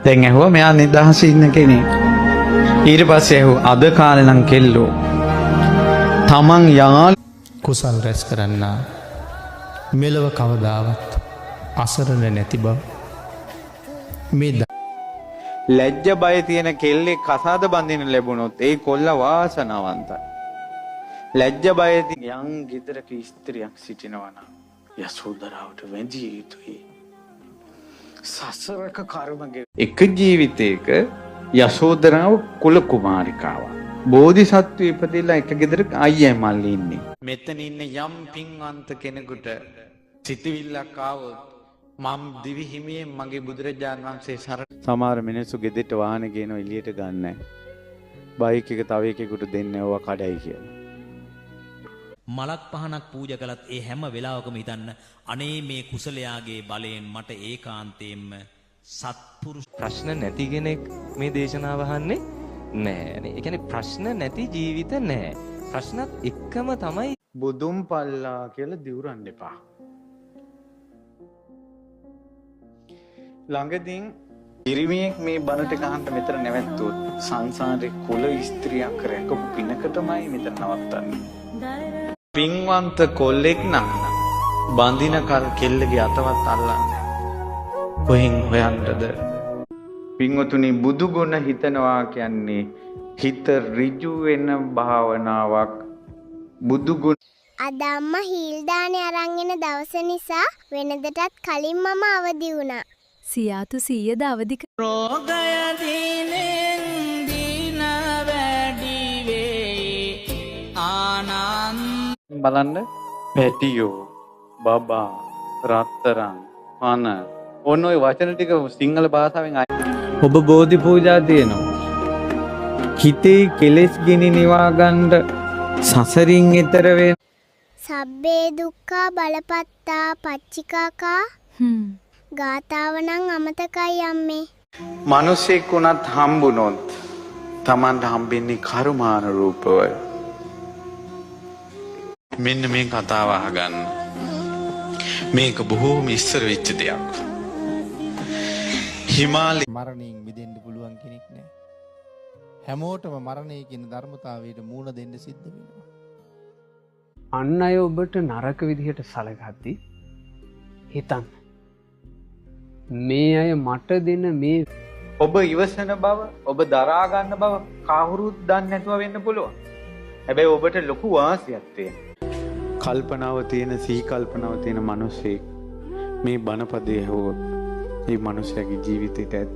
දැන් ඇහුවා මෙයා නිදහසේ ඉන්න කෙනෙක්. ඊට පස්සේ ඇහුවා අද කාලේ නම් කෙල්ලෝ තමන් යාළ කුසල් රැස් කරන්නා මෙලව කවදාවත් අසරණ නැති බව මේ ලැජ්ජ බය තියෙන කෙල්ලෙක් කසාද බඳින්න ලැබුණොත් ඒ කොල්ල වාසනාවන්තයි. ලැජ්ජ බය යම් ගෙදරක ස්ත්‍රියක් සිටිනවා නම් යසෝදරාවට වැඳිය යුතුයි. සසරක කර්ම එක ජීවිතයක යසෝදරාව කුල කුමාරිකාවක්. බෝධිසත්ව ඉපදෙලා එක ගෙදරක අයියා මල්ලි ඉන්නේ. මෙතන ඉන්න යම් පින්වන්ත කෙනෙකුට සිතවිල්ලක් ආවොත් මම දිවි හිමියෙන් මගේ බුදුරජාණන් වහන්සේ සරණ. සමහර මිනිස්සු ගෙදරට වාහනේ ගේනවා එළියට ගන්නෑ. බයික් එක තව එකෙකුට දෙන්නේ ඕවා කඩයි කියලා. මලක් පහනක් පූජා කළත් ඒ හැම වෙලාවකම හිතන්න අනේ මේ කුසලයාගේ බලයෙන් මට ඒකාන්තයෙන්ම සත්පුරුෂ ප්‍රශ්න නැති කෙනෙක් මේ දේශනාව අහන්නේ නැහැ. ඒ කියන්නේ ප්‍රශ්න නැති ජීවිත නැහැ. ප්‍රශ්නත් එක්කම තමයි බුදුන් පල්ලා කියලා දිවුරන්න එපා. ළඟදීන් පිරිමියෙක් මේ බණට ගහන්න මෙතන නැවැත්තුවොත් සංසාරේ කුල ස්ත්‍රියක් රැකපු පිනකටමයි මෙතන නවත්තන්නේ. පින්වන්ත කොල්ලෙක් නම් බඳින කල් කෙල්ලගේ අතවත් අල්ලන්නේ. කොහෙන් හොයන්නද? පින්වතුනි බුදු ගුණ හිතනවා කියන්නේ හිත ඍජු වෙන භාවනාවක්. බුදු ගුණ අද අම්මා හීල් දානේ අරන් එන දවස නිසා වෙනදටත් කලින් මම අවදි වුණා. සියාතු 100ද අවදි රෝගය දිනෙන් දින වැඩි වේ ආනන්ද බලන්න පැටියෝ බබා රත්තරන් පන ඔන්න ඔය වචන ටික සිංහල භාෂාවෙන් ඔබ බෝධි පූජා දෙනවා. හිතේ කෙලෙස් ගිනි නිවා ගන්න සසරින් එතර වෙන සබ්බේ දුක්ඛා බලපත්තා පච්චිකාකා ගාතාව නම් අමතකයි අම්මේ. මිනිසෙක් උනත් හම්බුනොත් Tamanට හම්බෙන්නේ කර්මාන රූපව. මෙන්න මේ කතාව අහගන්න. මේක බොහෝම ඉස්සර වෙච්ච දෙයක්. හිමාලය මරණයෙන් මිදෙන්න පුළුවන් කෙනෙක් නෑ. හැමෝටම මරණය කියන ධර්මතාවයට මූණ දෙන්න සිද්ධ වෙනවා. අන් අය ඔබට නරක විදිහට සලකද්දී හිතන්න මේ අය මට දෙන මේ ඔබ ඉවසන බව ඔබ දරා ගන්න බව කවුරුත් දන්නේ නැතුව වෙන්න පුළුවන්. හැබැයි ඔබට ලොකු වාසියක් තියෙනවා. කල්පනාව තියෙන සිහි කල්පනාව තියෙන මිනිසෙක් මේ බණපදයේ හොත් මේ මිනිසයාගේ ජීවිතයට